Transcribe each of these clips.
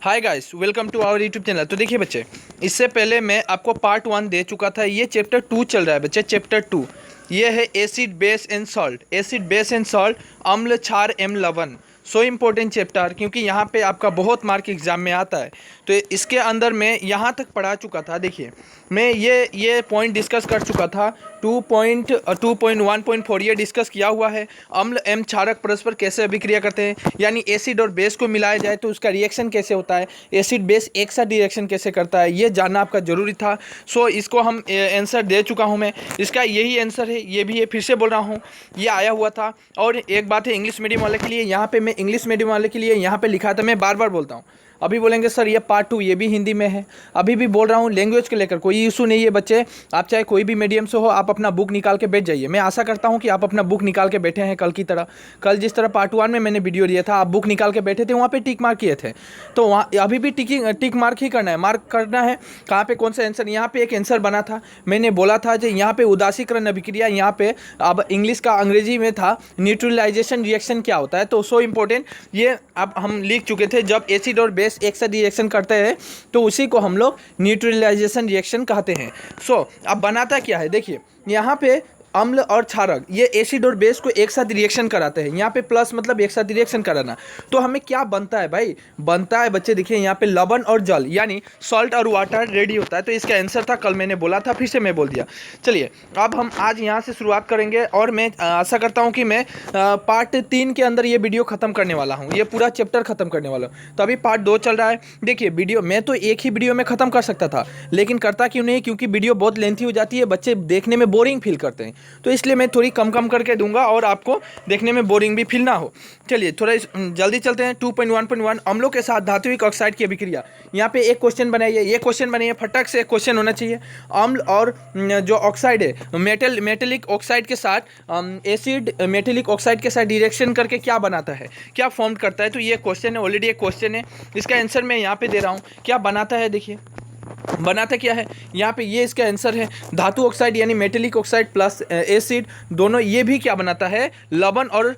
Hi guys, welcome to our YouTube channel. तो देखिए बच्चे, इससे पहले मैं आपको पार्ट 1 दे चुका था। ये चैप्टर 2 चल रहा है बच्चे, चैप्टर 2। ये है acid base and salt, acid base and salt, अम्ल क्षार एवं लवण। सो इम्पोर्टेंट चैप्टर, क्योंकि यहाँ पे आपका बहुत मार्क एग्जाम में आता है। तो इसके अंदर मैं यहाँ तक पढ़ा चुका था। देखिए, मैं ये पॉइंट डिस्कस कर चुका था। 2.1.4 ये डिस्कस किया हुआ है। अम्ल एवं क्षारक परस्पर कैसे अभिक्रिया करते हैं, यानी एसिड और बेस को मिलाया जाए तो उसका रिएक्शन कैसे होता है, एसिड बेस एक साथ रिएक्शन कैसे करता है, ये जानना आपका जरूरी था। सो इसको हम आंसर दे चुका हूँ मैं। इसका यही आंसर है, ये भी है, फिर से बोल रहा हूँ, ये आया हुआ था। और एक बात है इंग्लिश मीडियम वाले के लिए, यहाँ पे मैं इंग्लिश मीडियम वाले के लिए यहाँ पे लिखा था, मैं बार बार बोलता हूँ। अभी बोलेंगे सर ये पार्ट 2 ये भी हिंदी में है। अभी भी बोल रहा हूँ, लैंग्वेज को लेकर कोई इशू नहीं है बच्चे। आप चाहे कोई भी मीडियम से हो, आप अपना बुक निकाल के बैठ जाइए। मैं आशा करता हूँ कि आप अपना बुक निकाल के बैठे हैं कल की तरह। कल जिस तरह पार्ट 1 में मैंने वीडियो दिया था, आप बुक निकाल के बैठे थे, वहाँ पे टिक मार्क किए थे। तो वहाँ अभी भी टिक मार्क ही करना है, मार्क करना है कहाँ पे कौन सा आंसर। यहाँ पे एक आंसर बना था, मैंने बोला था कि यहाँ पे उदासीकरण अभिक्रिया, यहाँ पे अब इंग्लिश का अंग्रेजी में था न्यूट्रलाइजेशन रिएक्शन क्या होता है। तो सो इम्पोर्टेंट, ये अब हम लिख चुके थे। जब एसिड और बेस एक साथ रिएक्शन करते हैं तो उसी को हम लोग न्यूट्रलाइजेशन रिएक्शन कहते हैं। सो अब बनाता क्या है, देखिए यहाँ पे अम्ल और क्षारक ये एसिड और बेस को एक साथ रिएक्शन कराते हैं। यहाँ पे प्लस मतलब एक साथ रिएक्शन कराना। तो हमें क्या बनता है भाई, बनता है बच्चे, देखिए यहाँ पे लवण और जल यानी सॉल्ट और वाटर रेडी होता है। तो इसका आंसर था, कल मैंने बोला था, फिर से मैं बोल दिया। चलिए अब हम आज यहाँ से शुरुआत करेंगे, और मैं आशा करता हूँ कि मैं पार्ट 3 के अंदर ये वीडियो खत्म करने वाला हूँ, ये पूरा चैप्टर खत्म करने वाला हूँ। तो अभी पार्ट 2 चल रहा है। देखिए वीडियो मैं तो एक ही वीडियो में खत्म कर सकता था, लेकिन करता क्यों नहीं, क्योंकि वीडियो बहुत लेंथी हो जाती है, बच्चे देखने में बोरिंग फील करते हैं। तो इसलिए मैं थोड़ी कम कम करके दूंगा और आपको देखने में बोरिंग भी फील ना हो। चलिए थोड़ा जल्दी चलते हैं। 2.1.1 अम्लों के साथ धात्विक ऑक्साइड की अभिक्रिया। यहाँ पे एक क्वेश्चन बनाइए, ये क्वेश्चन बनाइए, फटक से एक क्वेश्चन होना चाहिए। अम्ल और जो ऑक्साइड है मेटेलिक ऑक्साइड के साथ एसिड मेटेलिक ऑक्साइड के साथ रिएक्शन करके क्या बनाता है, क्या फॉर्म करता है। तो ये क्वेश्चन है, ऑलरेडी एक क्वेश्चन है। इसका आंसर मैं यहाँ पे दे रहा हूँ, क्या बनाता है। देखिए बनाता क्या है, यहाँ पे ये इसका आंसर है। धातु ऑक्साइड यानी मेटेलिक ऑक्साइड प्लस एसिड दोनों, ये भी क्या बनाता है, लवण और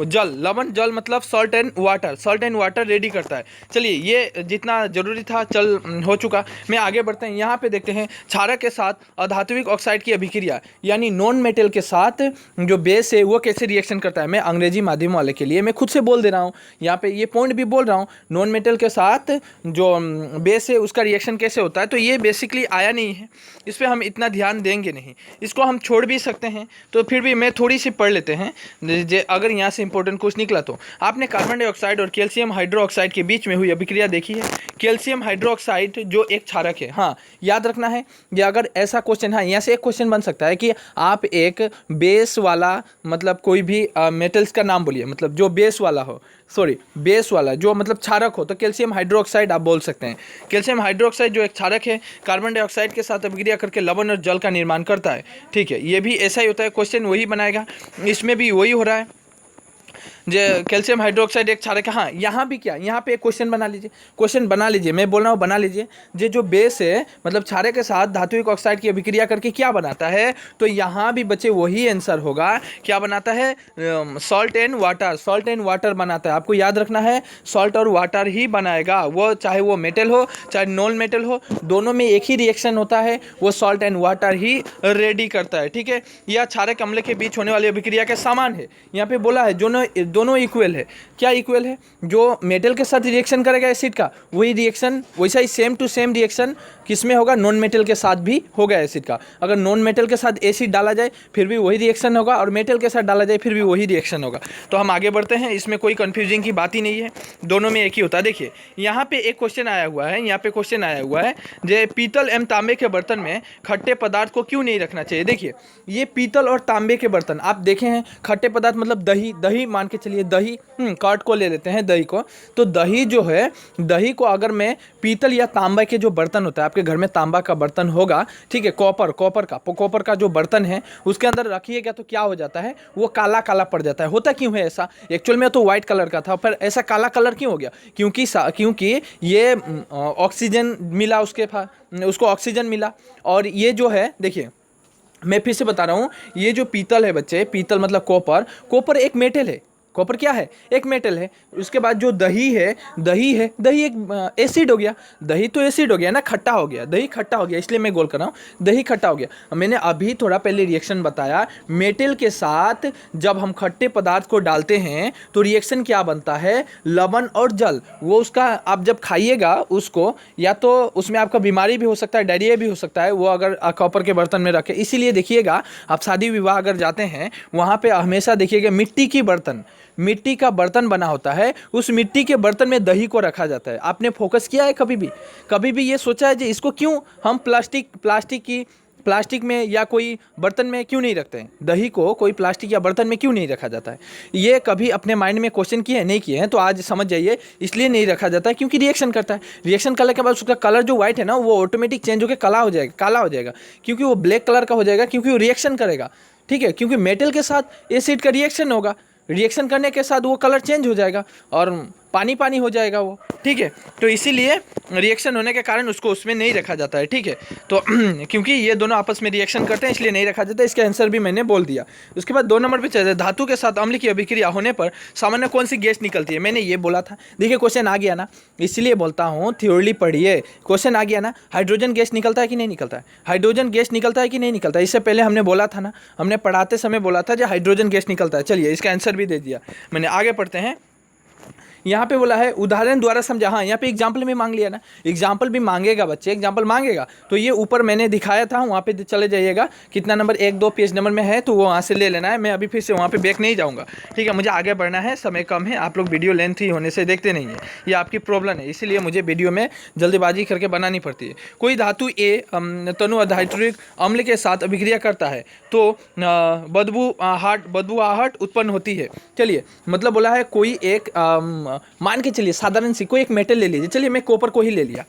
जल। लवण जल मतलब salt and water, salt and water ready करता है। चलिए ये जितना जरूरी था चल हो चुका। मैं आगे बढ़ते हैं, यहाँ पे देखते हैं क्षारक के साथ अधात्विक ऑक्साइड की अभिक्रिया, यानी नॉन मेटल के साथ जो बेस है वो कैसे रिएक्शन करता है। मैं अंग्रेजी माध्यम वाले के लिए मैं खुद से बोल दे रहा हूँ, यहाँ पे ये पॉइंट भी बोल रहा हूँ। नॉन मेटल के साथ जो बेस है उसका रिएक्शन कैसे होता है। तो ये बेसिकली आया नहीं है, इस पर हम इतना ध्यान देंगे नहीं, इसको हम छोड़ भी सकते हैं। तो फिर भी मैं थोड़ी सी पढ़ लेते हैं, अगर यहाँ से इंपॉर्टेंट कुछ निकला तो। आपने कार्बन डाइऑक्साइड और कैल्शियम हाइड्रोक्साइड के बीच में हुई अभिक्रिया देखी है। कैल्शियम हाइड्रोक्साइड जो एक क्षारक है, हाँ याद रखना है ये, अगर ऐसा क्वेश्चन, हाँ यहाँ से एक क्वेश्चन बन सकता है कि आप एक बेस वाला मतलब कोई भी मेटल्स का नाम बोलिए, मतलब जो बेस वाला हो, सॉरी बेस वाला जो मतलब क्षारक हो, तो कैल्शियम हाइड्रोक्साइड आप बोल सकते हैं। कैल्शियम हाइड्रोक्साइड जो एक क्षारक है, कार्बन डाइऑक्साइड के साथ अभिक्रिया करके लवण और जल का निर्माण करता है। ठीक है, ये भी ऐसा ही होता है, क्वेश्चन वही बनाएगा, इसमें भी वही हो रहा है। जो कैल्शियम हाइड्रोक्साइड एक क्षारक है, हाँ यहाँ भी क्या, यहाँ पे एक क्वेश्चन बना लीजिए, क्वेश्चन बना लीजिए, मैं बोल रहा हूँ बना लीजिए। जो बेस है मतलब क्षारक के साथ धात्विक ऑक्साइड की अभिक्रिया करके क्या बनाता है, तो यहाँ भी बच्चे वही आंसर होगा, क्या बनाता है, salt and water, salt and water बनाता है। आपको याद रखना है सॉल्ट और वाटर ही बनाएगा, वो चाहे वो मेटल हो चाहे नॉन मेटल हो, दोनों में एक ही रिएक्शन होता है, वो salt and water he ready करता है। ठीक है, यह क्षारक अम्ल के बीच होने वाली अभिक्रिया के समान है। यहाँ पे बोला है दोनों इक्वल है। क्या इक्वल है, जो मेटल के साथ रिएक्शन करेगा एसिड का, वही रिएक्शन वैसा ही सेम टू सेम रिएक्शन किसमें होगा, नॉन मेटल के साथ भी होगा एसिड का। अगर नॉन मेटल के साथ एसिड डाला जाए फिर भी वही रिएक्शन होगा, और मेटल के साथ डाला जाए फिर भी वही रिएक्शन होगा। तो हम आगे बढ़ते हैं, इसमें कोई कंफ्यूजिंग की बात ही नहीं है, दोनों में एक ही होता है। देखिए यहाँ पे एक क्वेश्चन आया हुआ है, यहाँ पे क्वेश्चन आया हुआ है, जो पीतल एवं तांबे के बर्तन में खट्टे पदार्थ को क्यों नहीं रखना चाहिए। देखिए ये पीतल और तांबे के बर्तन आप देखे हैं, खट्टे पदार्थ मतलब दही, दही मान के चलिए, दही कर्ड को ले लेते हैं, दही को। तो दही जो है, दही को अगर मैं पीतल या तांबा के जो बर्तन होता है, आपके घर में तांबा का बर्तन होगा, ठीक है, कॉपर का जो बर्तन है उसके अंदर रखिएगा तो क्या हो जाता है, वो काला काला पड़ जाता है। होता क्यों है ऐसा, एक्चुअल में तो व्हाइट कलर का था, पर ऐसा काला कलर क्यों हो गया, क्योंकि ये ऑक्सीजन मिला उसको ऑक्सीजन मिला। और ये जो है, देखिए मैं फिर से बता रहा हूँ, ये जो पीतल है बच्चे, पीतल मतलब कॉपर एक मेटल है, कॉपर क्या है? एक मेटल है। उसके बाद जो दही है, दही एक एसिड हो गया। दही तो एसिड हो गया ना, खट्टा हो गया, दही खट्टा हो गया, इसलिए मैं गोल कर रहा हूँ, दही खट्टा हो गया। मैंने अभी थोड़ा पहले रिएक्शन बताया, मेटल के साथ जब हम खट्टे पदार्थ को डालते हैं तो रिएक्शन क्या बनता है? लवण और जल। वो उसका आप जब खाइएगा उसको, या तो उसमें आपका बीमारी भी हो सकता है, डायरिया भी हो सकता है, वो अगर कॉपर के बर्तन में रखे। इसीलिए देखिएगा, आप शादी विवाह अगर जाते हैं वहाँ पे हमेशा देखिएगा मिट्टी का बर्तन बना होता है, उस मिट्टी के बर्तन में दही को रखा जाता है। आपने फोकस किया है कभी भी ये सोचा है कि इसको क्यों हम प्लास्टिक में या कोई बर्तन में क्यों नहीं रखते हैं? दही को कोई प्लास्टिक या बर्तन में क्यों नहीं रखा जाता है? ये कभी अपने माइंड में क्वेश्चन किए नहीं किए हैं तो आज समझ जाइए, इसलिए नहीं रखा जाता है क्योंकि रिएक्शन करता है। रिएक्शन करने के बाद उसका कलर जो व्हाइट है ना, वो ऑटोमेटिक चेंज होकर काला हो जाएगा, क्योंकि वो ब्लैक कलर का हो जाएगा, क्योंकि वो रिएक्शन करेगा। ठीक है, क्योंकि मेटल के साथ एसिड का रिएक्शन होगा, रिएक्शन करने के साथ वो कलर चेंज हो जाएगा और पानी पानी हो जाएगा वो। ठीक है, तो इसीलिए रिएक्शन होने के कारण उसको उसमें नहीं रखा जाता है। ठीक है, तो क्योंकि ये दोनों आपस में रिएक्शन करते हैं इसलिए नहीं रखा जाता। इसका आंसर भी मैंने बोल दिया। उसके बाद 2 नंबर पे चलते हैं, धातु के साथ अम्ल की अभिक्रिया होने पर सामान्य कौन सी गैस निकलती है? मैंने ये बोला था। देखिए क्वेश्चन आ गया ना, इसलिए बोलता हूँ थ्योरी पढ़िए। क्वेश्चन आ गया ना, हाइड्रोजन गैस निकलता है कि नहीं निकलता है? हाइड्रोजन गैस निकलता है कि नहीं निकलता है? इससे पहले हमने बोला था ना, हमने पढ़ाते समय बोला था जो हाइड्रोजन गैस निकलता है। चलिए इसका आंसर भी दे दिया मैंने। आगे पढ़ते हैं। यहाँ पे बोला है उदाहरण द्वारा समझा। हाँ, यहाँ पे एग्जाम्पल भी मांग लिया ना, एग्जाम्पल भी मांगेगा बच्चे, एग्जाम्पल मांगेगा। तो ये ऊपर मैंने दिखाया था, वहाँ पे चले जाइएगा, कितना नंबर 1-2 पेज नंबर में है, तो वो वहाँ से ले लेना है। मैं अभी फिर से वहाँ पे बैक नहीं जाऊँगा। ठीक है, मुझे आगे बढ़ना है, समय कम है, आप लोग वीडियो लेंथी होने से देखते नहीं है, ये आपकी प्रॉब्लम है, इसीलिए मुझे वीडियो में जल्दबाजी करके बनानी पड़ती है। कोई धातु ए तनु हाइड्रोक्लोरिक अम्ल के साथ अभिक्रिया करता है तो बदबूआहट उत्पन्न होती है। चलिए, मतलब बोला है कोई एक मान के चलिए साधारण सी कोई एक मेटल ले लीजिए, चलिए मैं कॉपर को ही ले लिया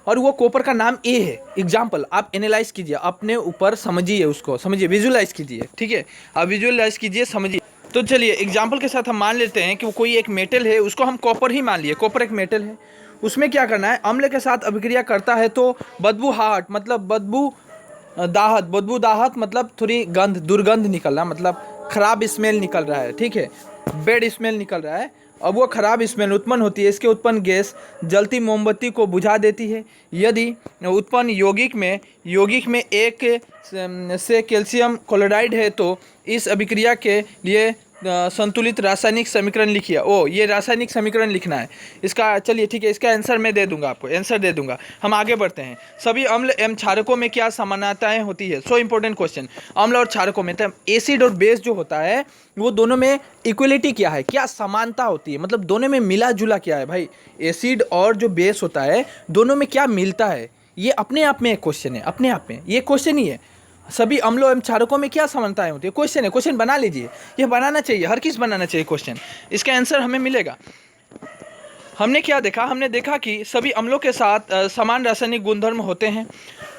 और वो कॉपर का नाम ए है। एग्जाम्पल आप एनालाइज कीजिए, अपने ऊपर समझिए, उसको समझिए, विजुलाइज कीजिए। ठीक है, आप विजुलाइज कीजिए, समझिए। तो चलिए एग्जाम्पल के साथ हम मान लेते हैं कि वो कोई एक मेटल है, उसको हम कॉपर ही मान लिए, कॉपर एक मेटल है। उसमें क्या करना है? अम्ल के साथ अभिक्रिया करता है तो बदबूआहट मतलब बदबूदाहट मतलब थोड़ी दुर्गंध निकलना, मतलब खराब स्मेल निकल रहा है। ठीक है, बैड स्मेल निकल रहा है। अब वो खराब स्मेल उत्पन्न होती है, इसके उत्पन्न गैस जलती मोमबत्ती को बुझा देती है। यदि उत्पन्न यौगिक में एक से कैल्शियम क्लोराइड है तो इस अभिक्रिया के लिए संतुलित रासायनिक समीकरण लिखिए। ये रासायनिक समीकरण लिखना है इसका। चलिए ठीक है, इसका आंसर मैं दे दूंगा, आपको आंसर दे दूंगा। हम आगे बढ़ते हैं। सभी अम्ल एवं क्षारकों में क्या समानताएं होती है? So important question. अम्ल और क्षारकों में एसिड और बेस जो होता है वो दोनों में इक्वलिटी क्या है, क्या समानता होती है, मतलब दोनों में मिला जुला क्या है भाई? एसिड और जो बेस होता है दोनों में क्या मिलता है? ये अपने आप में एक क्वेश्चन है, अपने आप में ये क्वेश्चन ही है। सभी अम्लों एवं क्षारकों में क्या समानताएं होती है? क्वेश्चन है, क्वेश्चन बना लीजिए, ये बनाना चाहिए, हर किस बनाना चाहिए क्वेश्चन। इसका आंसर हमें मिलेगा। हमने क्या देखा? हमने देखा कि सभी अम्लों के साथ समान रासायनिक गुणधर्म होते हैं।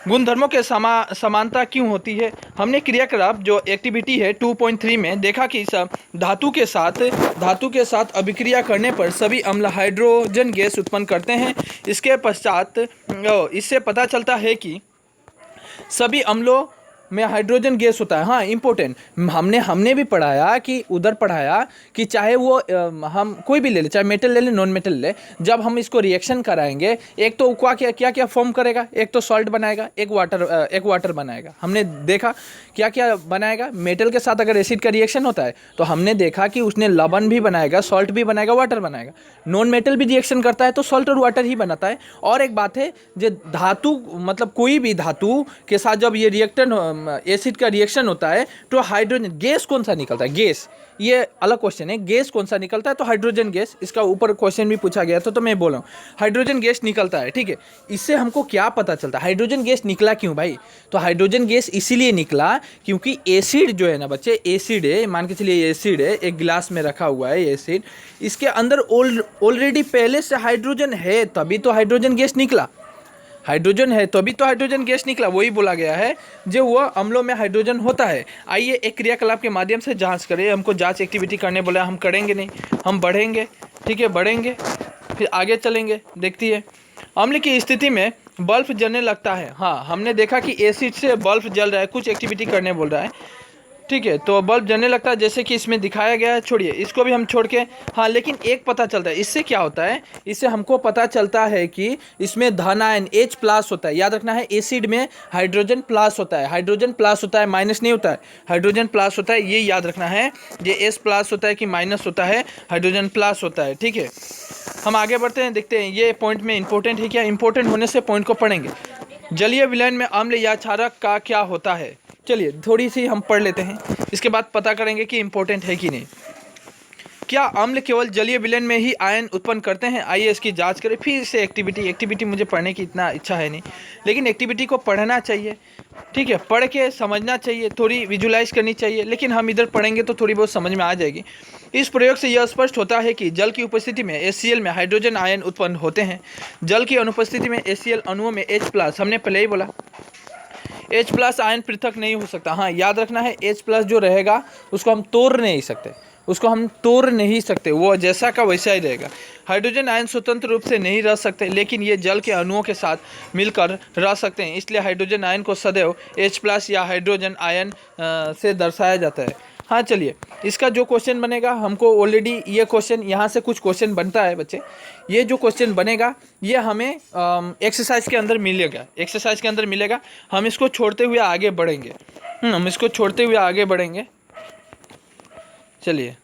गुणधर्मों के समानता क्यों होती है? हमने क्रियाकलाप जो एक्टिविटी है 2.3 में देखा कि सब धातु के साथ अभिक्रिया करने पर सभी अम्ल हाइड्रोजन गैस उत्पन्न करते हैं। इसके पश्चात इससे पता चलता है कि सभी अम्लों में हाइड्रोजन गैस होता है। हाँ इंपॉर्टेंट, हमने भी पढ़ाया कि चाहे वो हम कोई भी ले ले, चाहे मेटल ले ले, नॉन मेटल ले, जब हम इसको रिएक्शन कराएंगे एक तो क्या फॉर्म करेगा, एक तो सॉल्ट बनाएगा, एक वाटर बनाएगा। हमने देखा क्या बनाएगा। मेटल के साथ अगर एसिड का रिएक्शन होता है तो हमने देखा कि उसने लवण भी बनाएगा, सॉल्ट भी बनाएगा, वाटर बनाएगा। नॉन मेटल भी रिएक्शन करता है तो सॉल्ट और वाटर ही बनाता है। और एक बात है, जो धातु मतलब कोई भी धातु के साथ जब ये रिएक्शन एसिड का रिएक्शन होता है तो हाइड्रोजन गैस कौन सा निकलता है? गैस, ये अलग क्वेश्चन है, गैस कौन सा निकलता है? तो हाइड्रोजन गैस। इसका ऊपर क्वेश्चन भी पूछा गया था तो मैं बोल रहा हूँ हाइड्रोजन गैस निकलता है। ठीक है, इससे हमको क्या पता चलता है? हाइड्रोजन गैस निकला क्यों भाई? तो हाइड्रोजन गैस इसीलिए निकला क्योंकि एसिड जो है ना बच्चे, एसिड है, मान के चलिए एसिड है, एक गिलास में रखा हुआ है एसिड, इसके अंदर ऑलरेडी पहले से हाइड्रोजन है, तभी तो हाइड्रोजन गैस निकला। हाइड्रोजन है तभी तो हाइड्रोजन गैस निकला, वही बोला गया है जो वह अम्लों में हाइड्रोजन होता है। आइए एक क्रियाकलाप के माध्यम से जांच करें। हमको जांच एक्टिविटी करने बोला, हम करेंगे नहीं, हम बढ़ेंगे। ठीक है, बढ़ेंगे फिर आगे चलेंगे। देखती है, अम्ल की स्थिति में बल्ब जलने लगता है। हाँ, हमने देखा कि एसिड से बल्ब जल रहा है, कुछ एक्टिविटी करने बोल रहा है। ठीक है, तो बल्ब जलने लगता है जैसे कि इसमें दिखाया गया है। छोड़िए इसको भी हम छोड़ के, हाँ लेकिन एक पता चलता है, इससे क्या होता है, इससे हमको पता चलता है कि इसमें धन आयन H प्लस होता है। याद रखना है एसिड में हाइड्रोजन प्लस होता है, हाइड्रोजन प्लस होता है, माइनस नहीं होता है, हाइड्रोजन प्लस होता है, ये याद रखना है। ये S प्लस होता है कि माइनस होता है, हाइड्रोजन प्लस होता है। ठीक है, हम आगे बढ़ते हैं, देखते हैं ये पॉइंट में इंपॉर्टेंट है क्या। इंपॉर्टेंट होने से पॉइंट को पढ़ेंगे। जलीय विलयन में अम्ल या क्षारक का क्या होता है। चलिए थोड़ी सी हम पढ़ लेते हैं, इसके बाद पता करेंगे कि इंपॉर्टेंट है कि नहीं। क्या अम्ल केवल जलीय विलयन में ही आयन उत्पन्न करते हैं। आइए इसकी जांच करें। फिर से एक्टिविटी मुझे पढ़ने की इतना इच्छा है नहीं, लेकिन एक्टिविटी को पढ़ना चाहिए। ठीक है, पढ़ के समझना चाहिए, थोड़ी विजुलाइज करनी चाहिए, लेकिन हम इधर पढ़ेंगे तो थोड़ी बहुत समझ में आ जाएगी। इस प्रयोग से यह स्पष्ट होता है कि जल की उपस्थिति में HCl में हाइड्रोजन आयन उत्पन्न होते हैं। जल की अनुपस्थिति में HCl अणुओं में H प्लस, हमने पहले ही बोला H प्लस आयन पृथक नहीं हो सकता। हाँ याद रखना है, H प्लस जो रहेगा उसको हम तोड़ नहीं सकते, वो जैसा का वैसा ही रहेगा। हाइड्रोजन आयन स्वतंत्र रूप से नहीं रह सकते, लेकिन ये जल के अणुओं के साथ मिलकर रह सकते हैं। इसलिए हाइड्रोजन आयन को सदैव H प्लस या हाइड्रोजन आयन से दर्शाया जाता है। हाँ चलिए, इसका जो क्वेश्चन बनेगा, हमको ऑलरेडी ये क्वेश्चन, यहाँ से कुछ क्वेश्चन बनता है बच्चे। ये जो क्वेश्चन बनेगा ये हमें एक्सरसाइज के अंदर मिलेगा। हम इसको छोड़ते हुए आगे बढ़ेंगे। चलिए,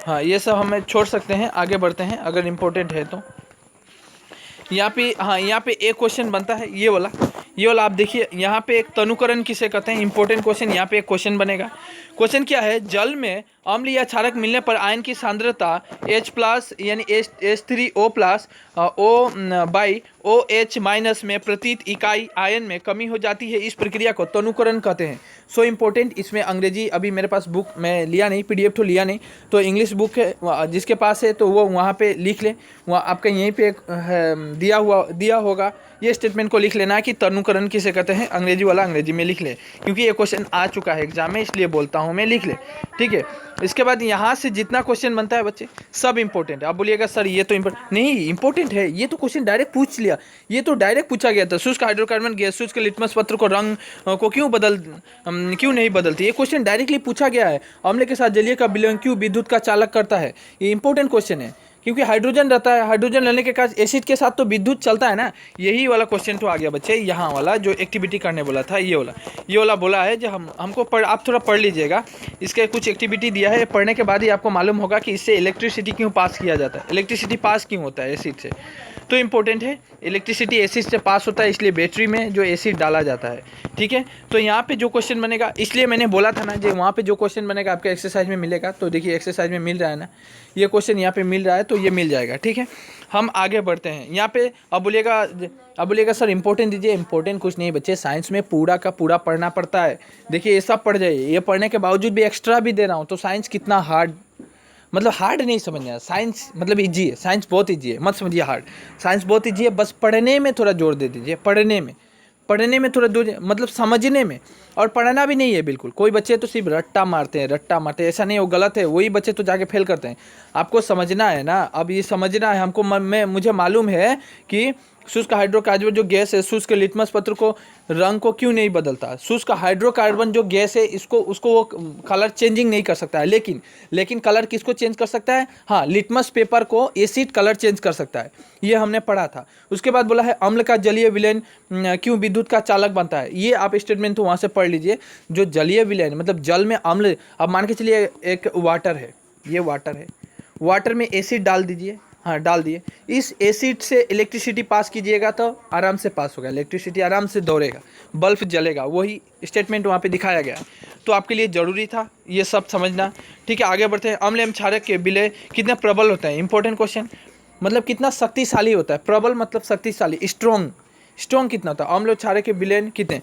हाँ ये सब हमें छोड़ सकते हैं, आगे बढ़ते हैं अगर इम्पोर्टेंट है तो। यहाँ पे एक क्वेश्चन बनता है, ये वाला आप देखिए। यहाँ पे एक तनुकरण किसे कहते हैं, इंपॉर्टेंट क्वेश्चन। यहाँ पे एक क्वेश्चन बनेगा। क्वेश्चन क्या है, जल में अम्ल या क्षारक मिलने पर आयन की सांद्रता H प्लस यानी H3O plus O by OH minus में प्रति इकाई आयन में कमी हो जाती है। इस प्रक्रिया को तनुकरण कहते हैं। सो इम्पोर्टेंट, इसमें अंग्रेजी अभी मेरे पास बुक मैं लिया नहीं, PDF तो लिया नहीं, तो इंग्लिश बुक है जिसके पास है तो वो वहाँ पे लिख ले। वहाँ आपका यहीं पे दिया होगा, ये स्टेटमेंट को लिख लेना है कि तनुकरण किसे कहते हैं। अंग्रेजी वाला अंग्रेजी में लिख ले, क्योंकि ये क्वेश्चन आ चुका है एग्जाम में, इसलिए बोलता हूँ मैं, लिख ले। ठीक है, इसके बाद यहाँ से जितना क्वेश्चन बनता है बच्चे सब इंपॉर्टेंट है। आप बोलिएगा सर ये तो नहीं इंपॉर्टेंट है, ये तो क्वेश्चन डायरेक्ट पूछ लिया, ये तो डायरेक्ट पूछा गया था। शुष्क हाइड्रोकार्बन गैस शुष्क लिटमस पत्र को रंग को क्यों नहीं बदलती, ये क्वेश्चन डायरेक्टली पूछा गया है। अम्ल के साथ जलीय का विलयन क्यों विद्युत का चालक करता है, ये इंपॉर्टेंट क्वेश्चन है, क्योंकि हाइड्रोजन रहता है, हाइड्रोजन रहने के कारण एसिड के साथ तो विद्युत चलता है ना। यही वाला क्वेश्चन तो आ गया बच्चे, यहाँ वाला जो एक्टिविटी करने बोला था, ये वाला बोला है जो हमको आप थोड़ा पढ़ लीजिएगा। इसके कुछ एक्टिविटी दिया है, पढ़ने के बाद ही आपको मालूम होगा कि इससे इलेक्ट्रिसिटी क्यों पास किया जाता है, इलेक्ट्रिसिटी पास क्यों होता है एसिड से। तो इम्पोर्टेंट है, इलेक्ट्रिसिटी एसिड से पास होता है, इसलिए बैटरी में जो एसिड डाला जाता है। ठीक है, तो यहाँ पे जो क्वेश्चन बनेगा, इसलिए मैंने बोला था ना, जो वहाँ पे जो क्वेश्चन बनेगा आपके एक्सरसाइज में मिलेगा। तो देखिए एक्सरसाइज में मिल रहा है ना, ये क्वेश्चन यहाँ पे मिल रहा है, तो ये मिल जाएगा। ठीक है, हम आगे बढ़ते हैं। यहाँ पे अब बोलिएगा सर इंपॉर्टेंट दीजिए। इंपॉर्टेंट कुछ नहीं बच्चे, साइंस में पूरा का पूरा पढ़ना पड़ता है। देखिए ये सब पढ़ जाइए, ये पढ़ने के बावजूद भी एक्स्ट्रा भी दे रहा हूँ, तो साइंस कितना हार्ड, मतलब हार्ड नहीं समझना। साइंस मतलब इजी है, साइंस बहुत इजी है, मत समझिए हार्ड। साइंस बहुत इजी है, बस पढ़ने में थोड़ा जोर दे दीजिए, पढ़ने में थोड़ा जोर, मतलब समझने में। और पढ़ना भी नहीं है बिल्कुल। कोई बच्चे तो सिर्फ रट्टा मारते हैं, ऐसा नहीं, वो गलत है, वही बच्चे तो जाके फेल करते हैं। आपको समझना है ना, अब ये समझना है हमको। मुझे मालूम है कि शुष्क हाइड्रोकार्बन जो गैस है, शुष्क लिटमस पत्र को रंग को क्यों नहीं बदलता। शुष्क हाइड्रोकार्बन जो गैस है, उसको वो कलर चेंजिंग नहीं कर सकता है, लेकिन कलर किसको चेंज कर सकता है, हाँ लिटमस पेपर को एसिड कलर चेंज कर सकता है, ये हमने पढ़ा था। उसके बाद बोला है अम्ल का जलीय विलयन क्यों विद्युत का चालक बनता है, ये आप स्टेटमेंट तो वहाँ से पढ़ लीजिए। जो जलीय विलयन मतलब जल में अम्ल, अब मान के चलिए एक वाटर है, ये वाटर है, वाटर में एसिड डाल दीजिए, हाँ डाल दिए, इस एसिड से इलेक्ट्रिसिटी पास कीजिएगा तो आराम से पास होगा, इलेक्ट्रिसिटी आराम से दौड़ेगा, बल्ब जलेगा, वही स्टेटमेंट वहाँ पे दिखाया गया है। तो आपके लिए ज़रूरी था ये सब समझना। ठीक है, आगे बढ़ते हैं। अम्ल एवं क्षारक के विलय कितने प्रबल होते हैं, इंपॉर्टेंट क्वेश्चन, मतलब कितना शक्तिशाली होता है। प्रबल मतलब शक्तिशाली, स्ट्रॉन्ग कितना होता है। अम्ल और क्षारक के विलयन कितने,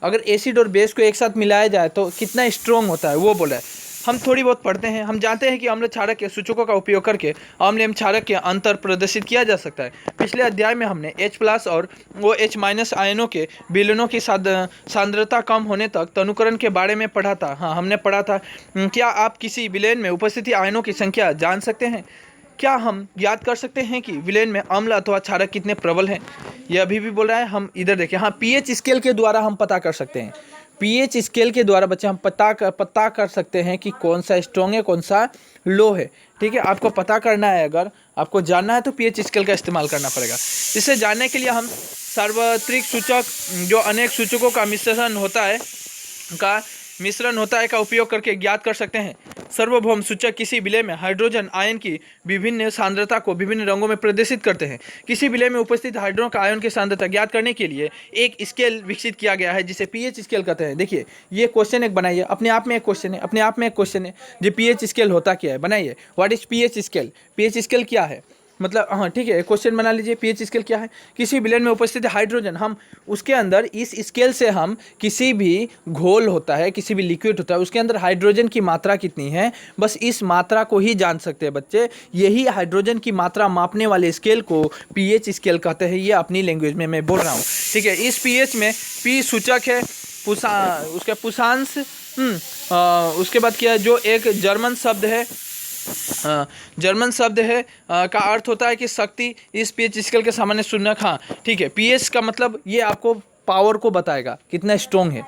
अगर एसिड और बेस को एक साथ मिलाया जाए तो कितना स्ट्रॉन्ग होता है, वो बोला है। हम थोड़ी बहुत पढ़ते हैं, हम जानते हैं कि अम्ल क्षारक के सूचकों का उपयोग करके अम्ल एवं क्षारक के अंतर प्रदर्शित किया जा सकता है। पिछले अध्याय में हमने H प्लस और OH माइनस आयनों के विलयनों की सांद्रता कम होने तक तनुकरण के बारे में पढ़ा था। हाँ हमने पढ़ा था। क्या आप किसी विलयन में उपस्थित आयनों की संख्या जान सकते हैं, क्या हम याद कर सकते हैं कि विलयन में अम्ल अथवा क्षारक कितने प्रबल हैं। यह अभी भी बोल रहा है, हम इधर देखें, हाँ pH स्केल के द्वारा हम पता कर सकते हैं, पीएच स्केल के द्वारा बच्चे हम पता कर सकते हैं कि कौन सा स्ट्रॉन्ग है कौन सा लो है। ठीक है, आपको पता करना है, अगर आपको जानना है तो पीएच स्केल का इस्तेमाल करना पड़ेगा। इसे जानने के लिए हम सार्वत्रिक सूचक जो अनेक सूचकों का मिश्रण होता है का उपयोग करके ज्ञात कर सकते हैं। सार्वभौम सूचक किसी विलय में हाइड्रोजन आयन की विभिन्न सांद्रता को विभिन्न रंगों में प्रदर्शित करते हैं। किसी विलय में उपस्थित हाइड्रोजन का आयन की सांद्रता ज्ञात करने के लिए एक स्केल विकसित किया गया है जिसे पीएच स्केल कहते हैं। देखिए ये क्वेश्चन एक बनाइए, अपने आप में एक क्वेश्चन है, जो पीएच स्केल होता क्या है बनाइए। What is pH scale? PH scale क्या है मतलब, हाँ ठीक है, क्वेश्चन बना लीजिए। पीएच स्केल क्या है? किसी विलयन में उपस्थित हाइड्रोजन, हम उसके अंदर इस स्केल से हम किसी भी घोल होता है, किसी भी लिक्विड होता है, उसके अंदर हाइड्रोजन की मात्रा कितनी है, बस इस मात्रा को ही जान सकते हैं बच्चे। यही हाइड्रोजन की मात्रा मापने वाले स्केल को पीएच स्केल कहते हैं। ये अपनी लैंग्वेज में मैं बोल रहा हूँ। ठीक है, इस पीएच में पी सूचक है, उसका पुषांश, उसके बाद क्या है, जो एक जर्मन शब्द है का अर्थ होता है कि शक्ति। इस पीएच स्केल के सामान्य शून्यक, हाँ ठीक है, पीएच का मतलब ये आपको पावर को बताएगा कितना स्ट्रॉन्ग है।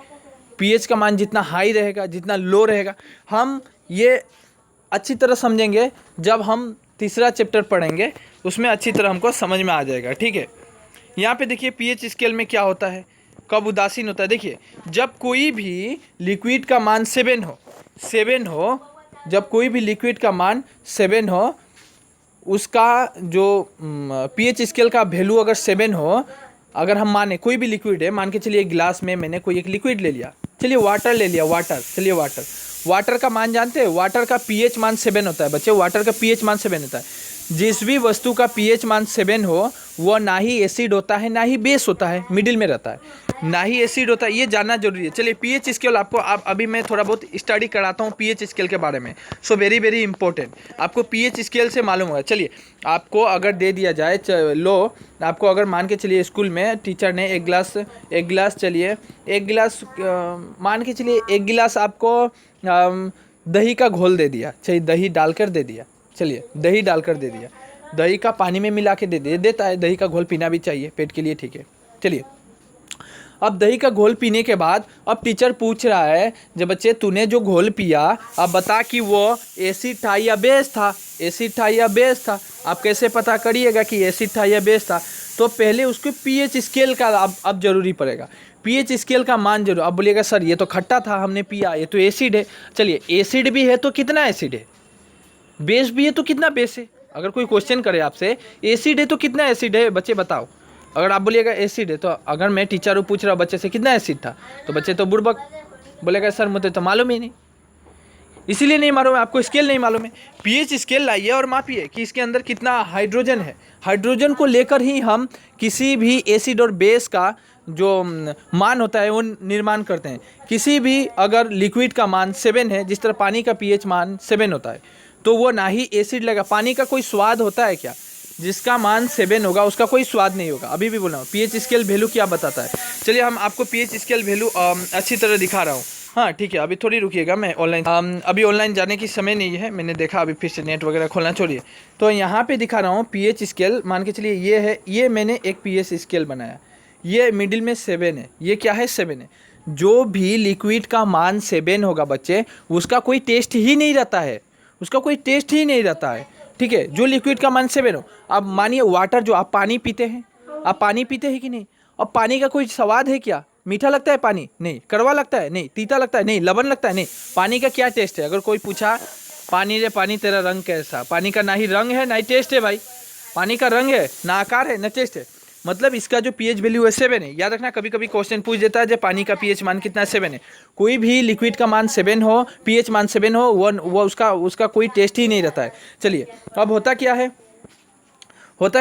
पीएच का मान जितना हाई रहेगा, जितना लो रहेगा, हम ये अच्छी तरह समझेंगे जब हम तीसरा चैप्टर पढ़ेंगे, उसमें अच्छी तरह हमको समझ में आ जाएगा। ठीक है, यहाँ पे देखिए पीएच स्केल में क्या होता है, कब उदासीन होता है। देखिए जब कोई भी लिक्विड का मान 7 हो, जब कोई भी लिक्विड का मान 7 हो, उसका जो पीएच स्केल का वैल्यू अगर 7 हो, अगर हम माने कोई भी लिक्विड है, मान के चलिए एक गिलास में मैंने कोई एक लिक्विड ले लिया, चलिए वाटर ले लिया, चलिए वाटर का मान जानते हैं, वाटर का पीएच मान 7 होता है बच्चे, वाटर का पीएच मान 7 होता है। जिस भी वस्तु का पीएच मान 7 हो, वह ना ही एसिड होता है ना ही बेस होता है, मिडिल में रहता है, ना ही एसिड होता है, ये जानना जरूरी है। चलिए पीएच स्केल आपको अभी मैं थोड़ा बहुत स्टडी कराता हूँ पीएच स्केल के बारे में। सो वेरी वेरी इंपॉर्टेंट, आपको पीएच स्केल से मालूम होगा। चलिए आपको अगर दे दिया जाए, लो आपको अगर मान के चलिए स्कूल में टीचर ने एक गिलास मान के चलिए एक गिलास आपको दही का घोल दे दिया, चलिए दही डालकर दे दिया, दही का पानी में मिला के देता है। दही का घोल पीना भी चाहिए पेट के लिए, ठीक है। चलिए अब दही का घोल पीने के बाद अब टीचर पूछ रहा है, जब बच्चे तूने जो घोल पिया अब बता कि वो एसिड था या बेस था। आप कैसे पता करिएगा कि एसिड था या बेस था? तो पहले उसको पीएच स्केल का अब जरूरी पड़ेगा, पीएच स्केल का मान जरूर। अब बोलिएगा सर ये तो खट्टा था, हमने पिया, ये तो एसिड है। चलिए एसिड भी है तो कितना एसिड है, बेस भी है तो कितना बेस है। अगर कोई क्वेश्चन करे आपसे एसिड है तो कितना एसिड है, बच्चे बताओ। अगर आप बोलिएगा एसिड है, तो अगर मैं टीचर पूछ रहा हूँ बच्चे से कितना एसिड था, तो बच्चे तो बुड़बक बोलेगा सर मुझे तो मालूम ही नहीं, इसीलिए नहीं मालूम है, आपको स्केल नहीं मालूम है। पीएच स्केल लाइए और मापिए कि इसके अंदर कितना हाइड्रोजन है। हाइड्रोजन को लेकर ही हम किसी भी एसिड और बेस का जो मान होता है वो निर्माण करते हैं। किसी भी अगर लिक्विड का मान 7 है, जिस तरह पानी का पीएच मान 7 होता है, तो वो ना ही एसिड लगेगा। पानी का कोई स्वाद होता है क्या? जिसका मान 7 होगा उसका कोई स्वाद नहीं होगा। अभी भी बोला हूँ पीएच स्केल वैल्यू क्या बताता है। चलिए हम आपको पीएच स्केल वैल्यू अच्छी तरह दिखा रहा हूँ। हाँ ठीक है, अभी थोड़ी रुकिएगा, मैं अभी ऑनलाइन जाने की समय नहीं है, मैंने देखा अभी फिर से नेट वगैरह खोलना छोड़िए। तो यहाँ पे दिखा रहा हूँ पीएच स्केल, मान के चलिए ये है, ये मैंने एक पीएच स्केल बनाया, ये मिडिल में 7 है, ये क्या है 7 है। जो भी लिक्विड का मान 7 होगा बच्चे, उसका कोई टेस्ट ही नहीं रहता है, ठीक है। जो लिक्विड का मान 7 हो, अब मानिए वाटर, जो आप पानी पीते हैं, आप पानी पीते हैं कि नहीं? अब पानी का कोई स्वाद है क्या? मीठा लगता है पानी? नहीं। कड़वा लगता है? नहीं। तीता लगता है? नहीं। लवण लगता है? नहीं। पानी का क्या टेस्ट है? अगर कोई पूछा पानी रे पानी तेरा रंग कैसा, पानी का ना ही रंग है ना ही टेस्ट है भाई। पानी का रंग है ना आकार है ना टेस्ट है। मतलब इसका जो पीएच वैल्यू है 7 है। याद रखना, कभी कभी क्वेश्चन पूछ देता है जब पानी का पीएच मान कितना 7 है। कोई भी लिक्विड का मान 7 हो, पीएच मान 7 हो, वो उसका कोई टेस्ट ही नहीं रहता है। चलिए अब होता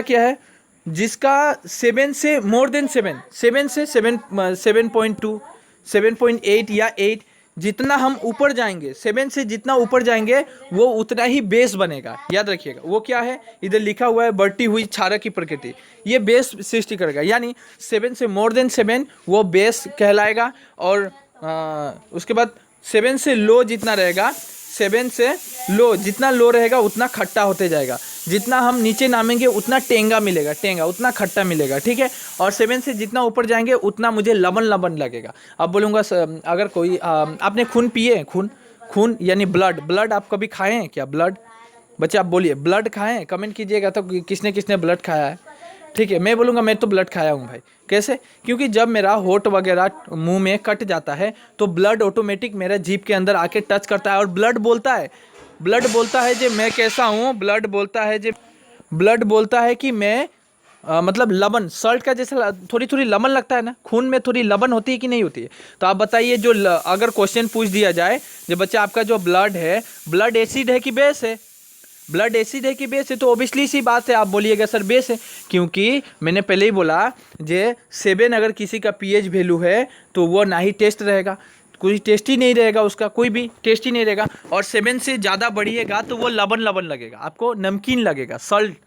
क्या है, जिसका 7 से मोर देन 7, 7 से 7.2, 7.8 या 8, जितना हम ऊपर जाएंगे, 7 से जितना ऊपर जाएंगे वो उतना ही बेस बनेगा। याद रखिएगा, वो क्या है, इधर लिखा हुआ है बढ़ती हुई क्षारक की प्रकृति, ये बेस सृष्टि करेगा। यानी 7 से मोर देन 7 वो बेस कहलाएगा। और उसके बाद 7 से लो जितना रहेगा, 7 से लो जितना लो रहेगा उतना खट्टा होते जाएगा। जितना हम नीचे नामेंगे उतना टेंगा मिलेगा, टेंगा उतना खट्टा मिलेगा, ठीक है। और 7 से जितना ऊपर जाएंगे उतना मुझे लबन लबन लगेगा। अब बोलूँगा अगर कोई आपने खून पिए, खून खून यानी ब्लड, ब्लड आप कभी खाए हैं क्या? ब्लड बच्चे आप बोलिए, ब्लड खाए हैं? कमेंट कीजिएगा तो किसने किसने ब्लड खाया है, ठीक है। मैं बोलूँगा मैं तो ब्लड खाया हूँ भाई। कैसे? क्योंकि जब मेरा होठ वगैरह मुंह में कट जाता है तो ब्लड ऑटोमेटिक मेरा जीभ के अंदर आके टच करता है और ब्लड बोलता है, ब्लड बोलता है जे मैं कैसा हूँ, ब्लड बोलता है जे, ब्लड बोलता है कि मैं मतलब लबन, सल्ट का जैसा थोड़ी थोड़ी लबन लगता है ना, खून में थोड़ी लबन होती है कि नहीं होती है? तो आप बताइए, जो अगर क्वेश्चन पूछ दिया जाए जो बच्चा आपका जो ब्लड है, ब्लड एसिड है कि बेस है? ब्लड एसिड है कि बेस है? तो ओबियसली सी बात है, आप बोलिएगा सर बेस है, क्योंकि मैंने पहले ही बोला जे 7 अगर किसी का पीएच वैल्यू है तो वो ना ही टेस्ट रहेगा, कोई टेस्ट ही नहीं रहेगा, उसका कोई भी टेस्ट ही नहीं रहेगा। और 7 से ज़्यादा बढ़िएगा तो वो लबन लबन लगेगा, आपको नमकीन लगेगा, सल्ट।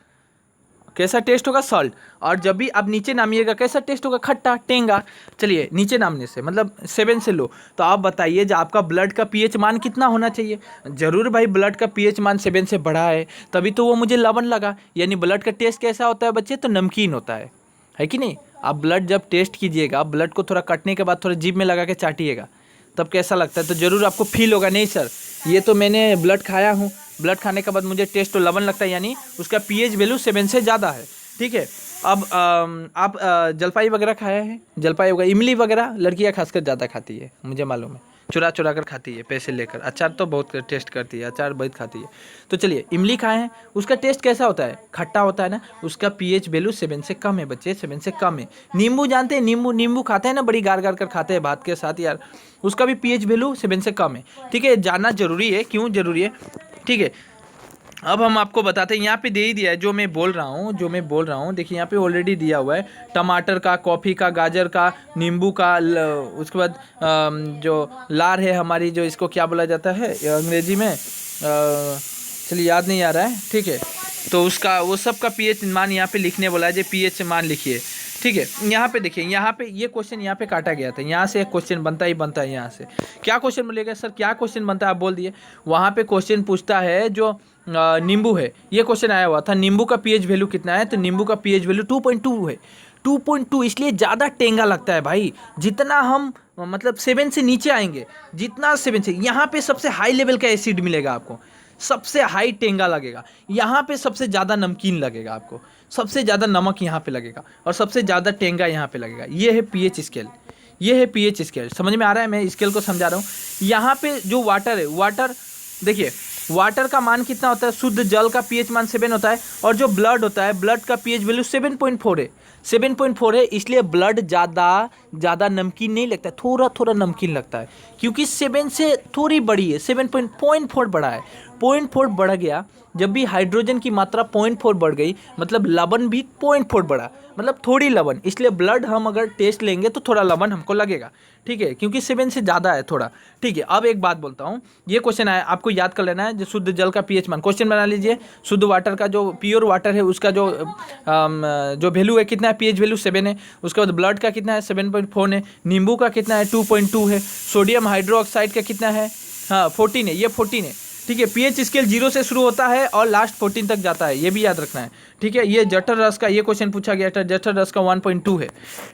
कैसा टेस्ट होगा? सॉल्ट। और जब भी आप नीचे नामिएगा कैसा टेस्ट होगा? खट्टा, टेंगा। चलिए नीचे नामने से मतलब 7 से लो, तो आप बताइए जो आपका ब्लड का पीएच मान कितना होना चाहिए? जरूर भाई ब्लड का पीएच मान 7 से बढ़ा है तभी तो वो मुझे लवण लगा, यानी ब्लड का टेस्ट कैसा होता है बच्चे? तो नमकीन होता है कि नहीं? आप ब्लड जब टेस्ट कीजिएगा, ब्लड को थोड़ा कटने के बाद थोड़ा जीभ में लगा के चाटिएगा, तब कैसा लगता है तो ज़रूर आपको फील होगा, नहीं सर ये तो मैंने ब्लड खाया हूँ, ब्लड खाने के बाद मुझे टेस्ट तो लवण लगता है, यानी उसका पीएच वैल्यू 7 से ज़्यादा है, ठीक है। अब आप जलपाई वगैरह खाया है? जलपाई वगैरह, इमली वगैरह लड़कियाँ खासकर ज़्यादा खाती है, मुझे मालूम है, चुरा चुरा कर खाती है पैसे लेकर। अचार तो बहुत टेस्ट करती है, अचार बहुत खाती है। तो चलिए इमली खाए हैं, उसका टेस्ट कैसा होता है? खट्टा होता है ना, उसका पीएच वैल्यू 7 से कम है बच्चे, 7 से कम है। नींबू जानते हैं? नींबू, नींबू खाते हैं ना, बड़ी गार गार कर खाते हैं भात के साथ यार, उसका भी पीएच वैल्यू 7 से कम है, ठीक है। जानना जरूरी है, क्यों जरूरी है, ठीक है। अब हम आपको बताते हैं, यहाँ पे दे ही दिया है जो मैं बोल रहा हूँ, जो मैं बोल रहा हूँ देखिए यहाँ पे ऑलरेडी दिया हुआ है, टमाटर का, कॉफ़ी का, गाजर का, नींबू का, उसके बाद जो लार है हमारी, जो इसको क्या बोला जाता है अंग्रेजी में, चलिए याद नहीं आ रहा है, ठीक है। तो उसका वो सब का पीएच मान यहाँ पे लिखने बोला है, जो पीएच मान लिखिए, ठीक है। यहाँ पे देखिए, यहाँ पे ये क्वेश्चन यहाँ पे काटा गया था, यहाँ से एक क्वेश्चन बनता ही बनता है। यहाँ से क्या क्वेश्चन बोलिएगा सर, क्या क्वेश्चन बनता है? आप बोल दिए। वहाँ पे क्वेश्चन पूछता है जो नींबू है, ये क्वेश्चन आया हुआ था, नींबू का पीएच वैल्यू कितना है? तो नींबू का पीएच वैल्यू 2.2 है। 2.2 इसलिए ज़्यादा टेंगा लगता है भाई, जितना हम मतलब 7 से नीचे आएंगे, जितना 7 से, यहाँ पे सबसे हाई लेवल का एसिड मिलेगा आपको, सबसे हाई टेंगा लगेगा, यहाँ पे सबसे ज़्यादा नमकीन लगेगा आपको, सबसे ज़्यादा नमक यहाँ पे लगेगा और सबसे ज़्यादा टेंगा यहाँ पे लगेगा। ये है पीएच स्केल, ये है पीएच स्केल। समझ में आ रहा है? मैं स्केल को समझा रहा हूँ। यहाँ पे जो वाटर है, वाटर देखिए, वाटर का मान कितना होता है? शुद्ध जल का पीएच मान 7 होता है, और जो ब्लड होता है, ब्लड का पीएच वैल्यू 7.4 है, 7.4 है, इसलिए ब्लड ज़्यादा नमकीन नहीं लगता है, थोड़ा थोड़ा नमकीन लगता है, क्योंकि 7 से थोड़ी बड़ी है, 7.4 बढ़ा है, 0.4 बढ़ गया। जब भी हाइड्रोजन की मात्रा 0.4 बढ़ गई मतलब लवण भी 0.4 बढ़ा, मतलब थोड़ी लवण, इसलिए ब्लड हम अगर टेस्ट लेंगे तो थोड़ा लवण हमको लगेगा, ठीक है, क्योंकि 7 से ज़्यादा है थोड़ा, ठीक है। अब एक बात बोलता हूँ, ये क्वेश्चन आया, आपको याद कर लेना है, जो शुद्ध जल का पीएच मान, क्वेश्चन बना लीजिए, शुद्ध वाटर का जो प्योर वाटर है उसका जो वैल्यू है कितना है? पीएच वैल्यू 7 है। उसके बाद ब्लड का कितना है? 7.4 है। नींबू का कितना है? 2.2 है। सोडियम हाइड्रोक्साइड का कितना है? हाँ 14 है, ये 14 है, ठीक है। पीएच स्केल 0 से शुरू होता है और लास्ट 14 तक जाता है, ये भी याद रखना है, ठीक है। ये जठर रस का ये क्वेश्चन पूछा गया था, जठर रस का 1.2 है,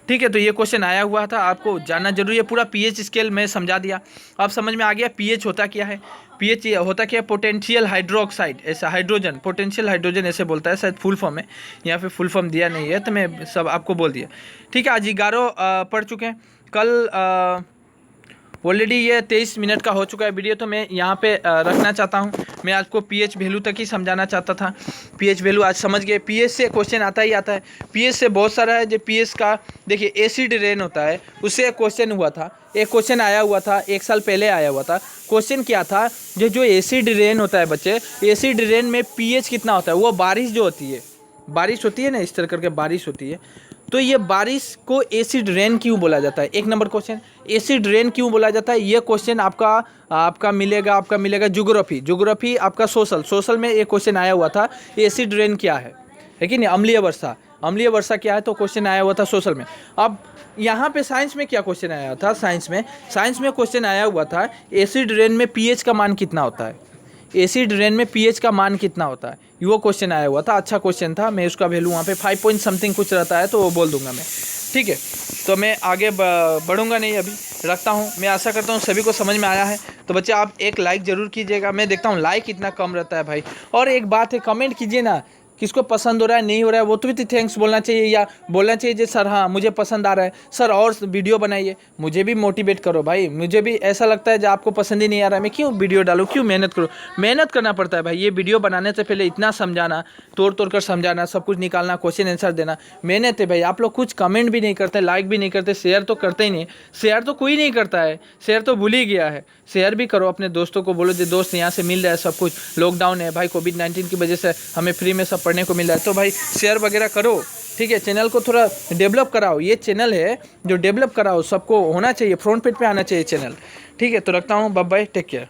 ठीक है। तो ये क्वेश्चन आया हुआ था, आपको जानना जरूरी है। पूरा पीएच स्केल मैं समझा दिया, अब समझ में आ गया पीएच होता क्या है। पीएच होता क्या है? पोटेंशियल हाइड्रोक्साइड, ऐसा हाइड्रोजन, पोटेंशियल हाइड्रोजन ऐसे बोलता है, शायद फुल फॉर्म है, यहाँ पे फुल फॉर्म दिया नहीं है तो मैं सब आपको बोल दिया, ठीक है। आज 11 पढ़ चुके हैं, कल ऑलरेडी ये 23 मिनट का हो चुका है वीडियो, तो मैं यहाँ पे रखना चाहता हूँ। मैं आपको पीएच वैल्यू तक ही समझाना चाहता था। पीएच वैल्यू आज समझ गए, पीएच से क्वेश्चन आता ही आता है, पीएच से बहुत सारा है। जो पीएच का देखिए एसिड रेन होता है, उससे एक क्वेश्चन हुआ था, एक क्वेश्चन आया हुआ था, 1 साल पहले आया हुआ था। क्वेश्चन क्या था? जो एसिड रेन होता है बच्चे, एसिड रेन में पीएच कितना होता है? वो बारिश जो होती है, बारिश होती है ना, इस तरह करके बारिश होती है, तो ये बारिश को एसिड रेन क्यों बोला जाता है? 1 नंबर क्वेश्चन, एसिड रेन क्यों बोला जाता है? ये क्वेश्चन आपका मिलेगा ज्योग्राफी आपका सोशल में एक क्वेश्चन आया हुआ था, एसिड रेन क्या है कि नहीं? अम्लीय वर्षा क्या है? तो क्वेश्चन आया हुआ था सोशल में। अब यहाँ पे साइंस में क्या क्वेश्चन आया था? साइंस में क्वेश्चन आया हुआ था, एसिड रेन में पीएच का मान कितना होता है? एसिड रेन में पीएच का मान कितना होता है, वो क्वेश्चन आया हुआ था, अच्छा क्वेश्चन था। मैं उसका वैल्यू वहाँ पे 5 पॉइंट समथिंग कुछ रहता है तो वो बोल दूंगा मैं, ठीक है। तो मैं आगे बढ़ूंगा नहीं, अभी रखता हूँ। मैं आशा करता हूँ सभी को समझ में आया है। तो बच्चे आप एक लाइक ज़रूर कीजिएगा, मैं देखता हूँ लाइक इतना कम रहता है भाई। और एक बात है, कमेंट कीजिए ना, किसको पसंद हो रहा है नहीं हो रहा है वो तो भी थैंक्स बोलना चाहिए, या बोलना चाहिए जे सर हाँ मुझे पसंद आ रहा है सर और वीडियो बनाइए, मुझे भी मोटिवेट करो भाई। मुझे भी ऐसा लगता है जब आपको पसंद ही नहीं आ रहा है मैं क्यों वीडियो डालूँ, क्यों मेहनत करूँ। मेहनत करना पड़ता है भाई, ये वीडियो बनाने से पहले इतना समझाना, तोड़ तोड़ कर समझाना, सब कुछ निकालना, क्वेश्चन आंसर देना, मेहनत है भाई। आप लोग कुछ कमेंट भी नहीं करते, लाइक भी नहीं करते, शेयर तो करते ही नहीं। शेयर तो कोई नहीं करता है, शेयर तो भूल ही गया है। शेयर भी करो, अपने दोस्तों को बोलो जो दोस्त यहाँ से मिल रहा है सब कुछ, लॉकडाउन है भाई, कोविड-19 की वजह से हमें फ्री में सब पढ़ने को मिल रहा है, तो भाई शेयर वगैरह करो, ठीक है। चैनल को थोड़ा डेवलप कराओ, ये चैनल है जो डेवलप कराओ, सबको होना चाहिए, फ्रंट पेज पे आना चाहिए चैनल, ठीक है। तो रखता हूँ, बाय बाय, टेक केयर।